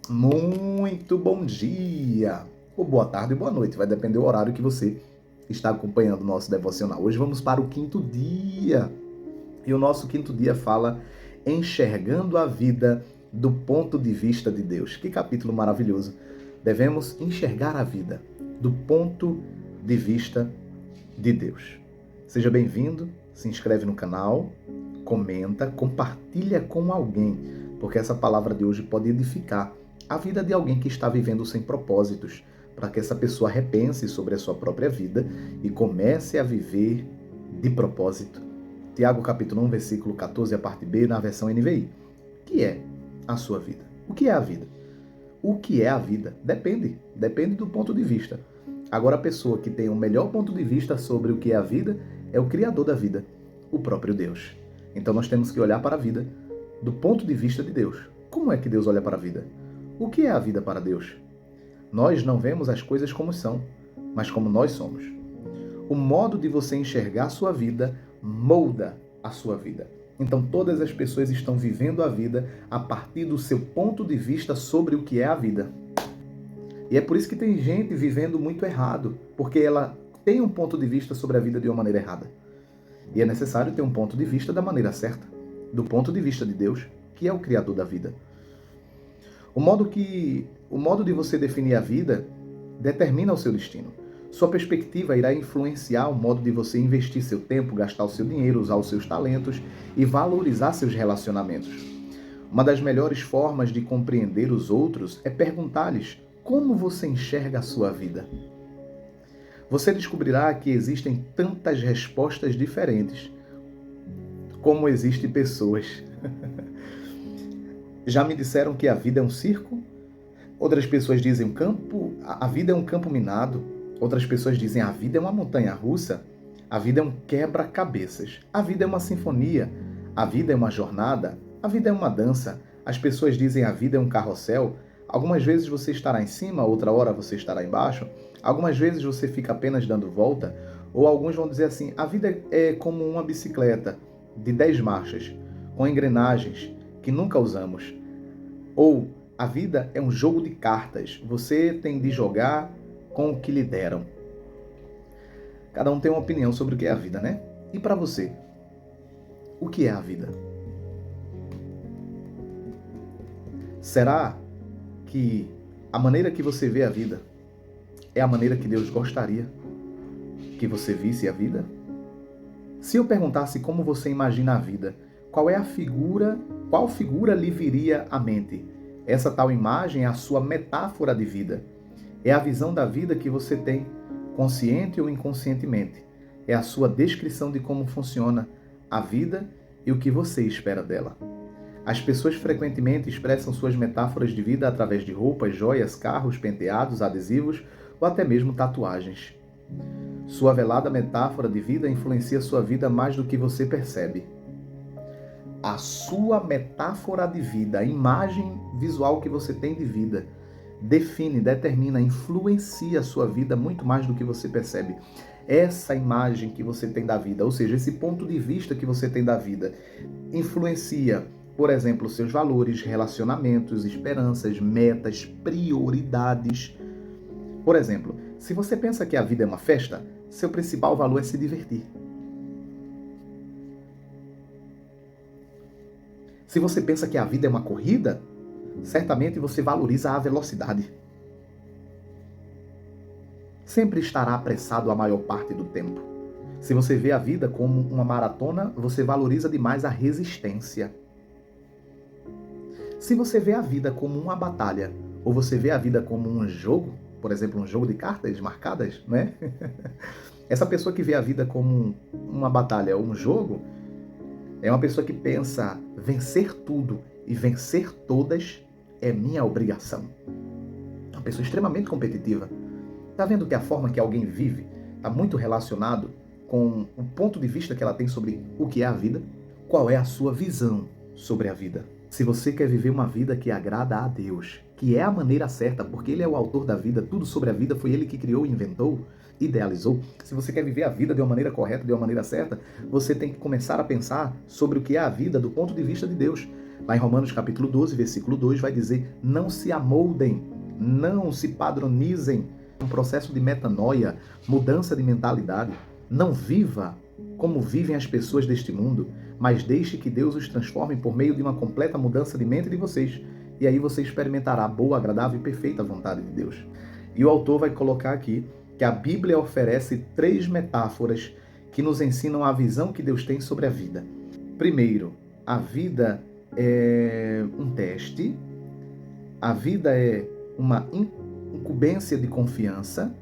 Muito bom dia, ou boa tarde ou boa noite, vai depender do horário que você está acompanhando o nosso devocional. Hoje vamos para o quinto dia, e o nosso quinto dia fala enxergando a vida do ponto de vista de Deus. Que capítulo maravilhoso! Devemos enxergar a vida do ponto de vista de Deus. Seja bem-vindo, se inscreve no canal, comenta, compartilha com alguém, porque essa palavra de hoje pode edificar a vida de alguém que está vivendo sem propósitos, para que essa pessoa repense sobre a sua própria vida e comece a viver de propósito. Tiago capítulo 1, versículo 14, a parte B, na versão NVI. O que é a sua vida? O que é a vida? O que é a vida? Depende do ponto de vista. Agora, a pessoa que tem o melhor ponto de vista sobre o que é a vida é o Criador da vida, o próprio Deus. Então nós temos que olhar para a vida do ponto de vista de Deus. Como é que Deus olha para a vida? O que é a vida para Deus? Nós não vemos as coisas como são, mas como nós somos. O modo de você enxergar a sua vida molda a sua vida. Então todas as pessoas estão vivendo a vida a partir do seu ponto de vista sobre o que é a vida. E é por isso que tem gente vivendo muito errado, porque ela tem um ponto de vista sobre a vida de uma maneira errada. E é necessário ter um ponto de vista da maneira certa, do ponto de vista de Deus, que é o Criador da vida. O modo de você definir a vida determina o seu destino. Sua perspectiva irá influenciar o modo de você investir seu tempo, gastar o seu dinheiro, usar os seus talentos e valorizar seus relacionamentos. Uma das melhores formas de compreender os outros é perguntar-lhes como você enxerga a sua vida. Você descobrirá que existem tantas respostas diferentes como existem pessoas. Já me disseram que a vida é um circo, outras pessoas dizem a vida é um campo minado, outras pessoas dizem a vida é uma montanha-russa, a vida é um quebra-cabeças, a vida é uma sinfonia, a vida é uma jornada, a vida é uma dança, as pessoas dizem a vida é um carrossel, algumas vezes você estará em cima, outra hora você estará embaixo, algumas vezes você fica apenas dando volta, ou alguns vão dizer assim, a vida é como uma bicicleta de 10 marchas, com engrenagens que nunca usamos. Ou a vida é um jogo de cartas, você tem de jogar com o que lhe deram. Cada um tem uma opinião sobre o que é a vida, né? E para você, o que é a vida? Será que a maneira que você vê a vida é a maneira que Deus gostaria que você visse a vida? Se eu perguntasse como você imagina a vida, qual figura lhe viria à mente? Essa tal imagem é a sua metáfora de vida. É a visão da vida que você tem, consciente ou inconscientemente. É a sua descrição de como funciona a vida e o que você espera dela. As pessoas frequentemente expressam suas metáforas de vida através de roupas, joias, carros, penteados, adesivos ou até mesmo tatuagens. Sua velada metáfora de vida influencia sua vida mais do que você percebe. A sua metáfora de vida, a imagem visual que você tem de vida, define, determina, influencia a sua vida muito mais do que você percebe. Essa imagem que você tem da vida, ou seja, esse ponto de vista que você tem da vida, influencia, por exemplo, seus valores, relacionamentos, esperanças, metas, prioridades. Por exemplo, se você pensa que a vida é uma festa, seu principal valor é se divertir. Se você pensa que a vida é uma corrida, certamente você valoriza a velocidade. Sempre estará apressado a maior parte do tempo. Se você vê a vida como uma maratona, você valoriza demais a resistência. Se você vê a vida como uma batalha, ou você vê a vida como um jogo, por exemplo, um jogo de cartas marcadas, né? Essa pessoa que vê a vida como uma batalha ou um jogo, é uma pessoa que pensa vencer tudo e vencer todas é minha obrigação. É uma pessoa extremamente competitiva. Está vendo que a forma que alguém vive está muito relacionado com o ponto de vista que ela tem sobre o que é a vida? Qual é a sua visão sobre a vida? Se você quer viver uma vida que agrada a Deus, que é a maneira certa, porque Ele é o autor da vida, tudo sobre a vida foi Ele que criou, inventou, idealizou. Se você quer viver a vida de uma maneira correta, de uma maneira certa, você tem que começar a pensar sobre o que é a vida do ponto de vista de Deus. Lá em Romanos capítulo 12, versículo 2, vai dizer: não se amoldem, não se padronizem. Um processo de metanoia, mudança de mentalidade. Não viva como vivem as pessoas deste mundo, mas deixe que Deus os transforme por meio de uma completa mudança de mente de vocês. E aí você experimentará a boa, agradável e perfeita vontade de Deus. E o autor vai colocar aqui que a Bíblia oferece 3 metáforas que nos ensinam a visão que Deus tem sobre a vida. Primeiro, a vida é um teste, a vida é uma incumbência de confiança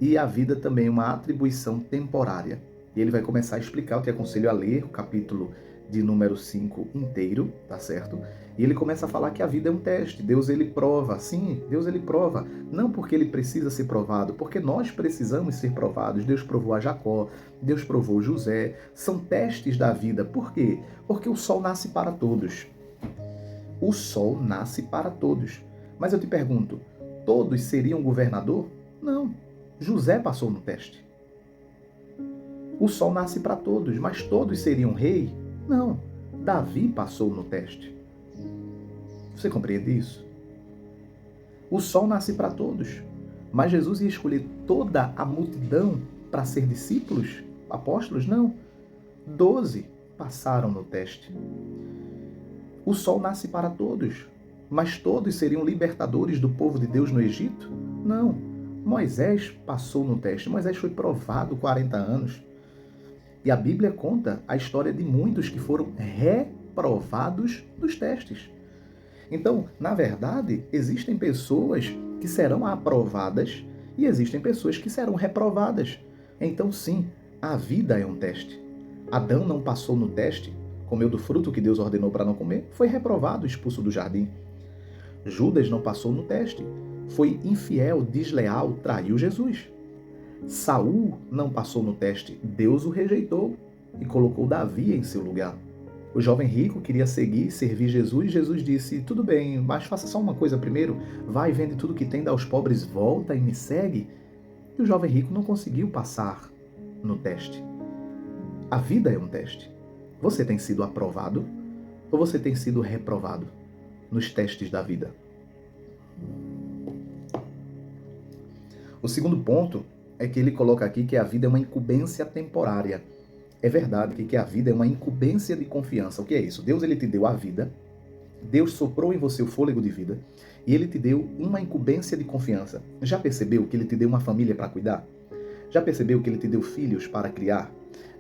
e a vida também é uma atribuição temporária. E ele vai começar a explicar, eu te aconselho a ler o capítulo de número 5 inteiro, tá certo? E ele começa a falar que a vida é um teste, Deus ele prova, sim, Deus ele prova, não porque ele precisa ser provado, porque nós precisamos ser provados. Deus provou a Jacó, Deus provou José, são testes da vida. Por quê? Porque o sol nasce para todos. O sol nasce para todos. Mas eu te pergunto, todos seriam governador? Não. José passou no teste. O sol nasce para todos, mas todos seriam rei? Não. Davi passou no teste. Você compreende isso? O sol nasce para todos, mas Jesus ia escolher toda a multidão para ser discípulos, apóstolos? Não. 12 passaram no teste. O sol nasce para todos, mas todos seriam libertadores do povo de Deus no Egito? Não. Moisés passou no teste. Moisés foi provado 40 anos. E a Bíblia conta a história de muitos que foram reprovados nos testes. Então, na verdade, existem pessoas que serão aprovadas e existem pessoas que serão reprovadas. Então, sim, a vida é um teste. Adão não passou no teste, comeu do fruto que Deus ordenou para não comer, foi reprovado, expulso do jardim. Judas não passou no teste, foi infiel, desleal, traiu Jesus. Saul não passou no teste, Deus o rejeitou e colocou Davi em seu lugar. O jovem rico queria seguir, servir Jesus. Jesus disse, tudo bem, mas faça só uma coisa primeiro. Vai, vende tudo que tem, dá aos pobres, volta e me segue. E o jovem rico não conseguiu passar no teste. A vida é um teste. Você tem sido aprovado ou você tem sido reprovado nos testes da vida? O segundo ponto é que ele coloca aqui que a vida é uma incumbência temporária. É verdade que a vida é uma incumbência de confiança. O que é isso? Deus ele te deu a vida, Deus soprou em você o fôlego de vida e ele te deu uma incumbência de confiança. Já percebeu que ele te deu uma família para cuidar? Já percebeu que ele te deu filhos para criar?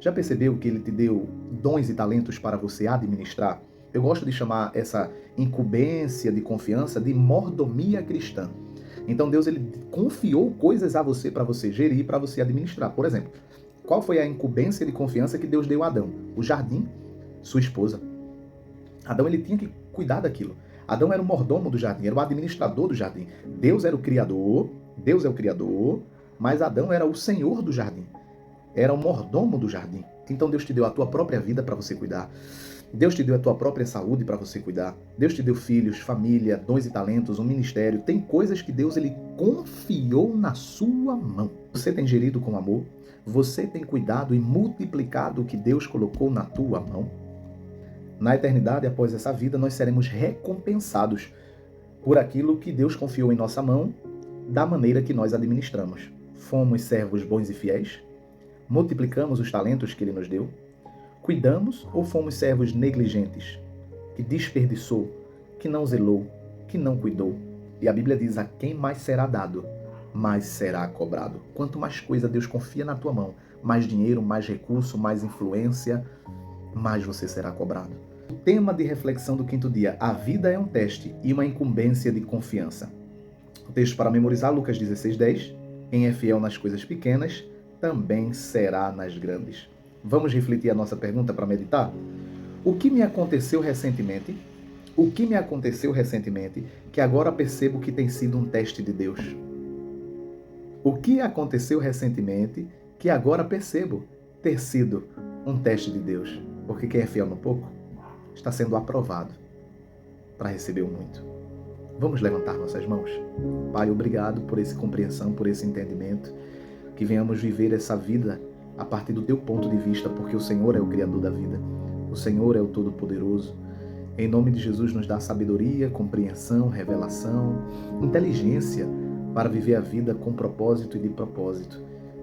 Já percebeu que ele te deu dons e talentos para você administrar? Eu gosto de chamar essa incumbência de confiança de mordomia cristã. Então Deus ele confiou coisas a você para você gerir, para você administrar. Por exemplo, qual foi a incumbência de confiança que Deus deu a Adão? O jardim, sua esposa. Adão ele tinha que cuidar daquilo. Adão era o mordomo do jardim, era o administrador do jardim. Deus era o criador, Deus é o criador, mas Adão era o senhor do jardim. Era o mordomo do jardim. Então Deus te deu a tua própria vida para você cuidar. Deus te deu a tua própria saúde para você cuidar. Deus te deu filhos, família, dons e talentos, um ministério. Tem coisas que Deus ele confiou na sua mão. Você tem gerido com amor? Você tem cuidado e multiplicado o que Deus colocou na tua mão? Na eternidade, após essa vida, nós seremos recompensados por aquilo que Deus confiou em nossa mão, da maneira que nós administramos. Fomos servos bons e fiéis? Multiplicamos os talentos que Ele nos deu? Cuidamos ou fomos servos negligentes, que desperdiçou, que não zelou, que não cuidou? E a Bíblia diz, a quem mais será dado, mais será cobrado. Quanto mais coisa Deus confia na tua mão, mais dinheiro, mais recurso, mais influência, mais você será cobrado. O tema de reflexão do quinto dia, a vida é um teste e uma incumbência de confiança. O texto para memorizar, Lucas 16:10, quem é fiel nas coisas pequenas, também será nas grandes. Vamos refletir a nossa pergunta para meditar? O que me aconteceu recentemente? O que me aconteceu recentemente que agora percebo que tem sido um teste de Deus? O que aconteceu recentemente que agora percebo ter sido um teste de Deus? Porque quem é fiel no pouco está sendo aprovado para receber o muito. Vamos levantar nossas mãos? Pai, obrigado por essa compreensão, por esse entendimento, que venhamos viver essa vida a partir do teu ponto de vista, porque o Senhor é o Criador da vida, o Senhor é o Todo-Poderoso, Em nome de Jesus, nos dá sabedoria, compreensão, revelação, inteligência para viver a vida com propósito e de propósito,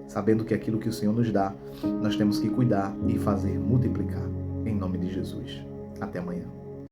sabendo que aquilo que o Senhor nos dá, nós temos que cuidar e fazer multiplicar. Em nome de Jesus. Até amanhã.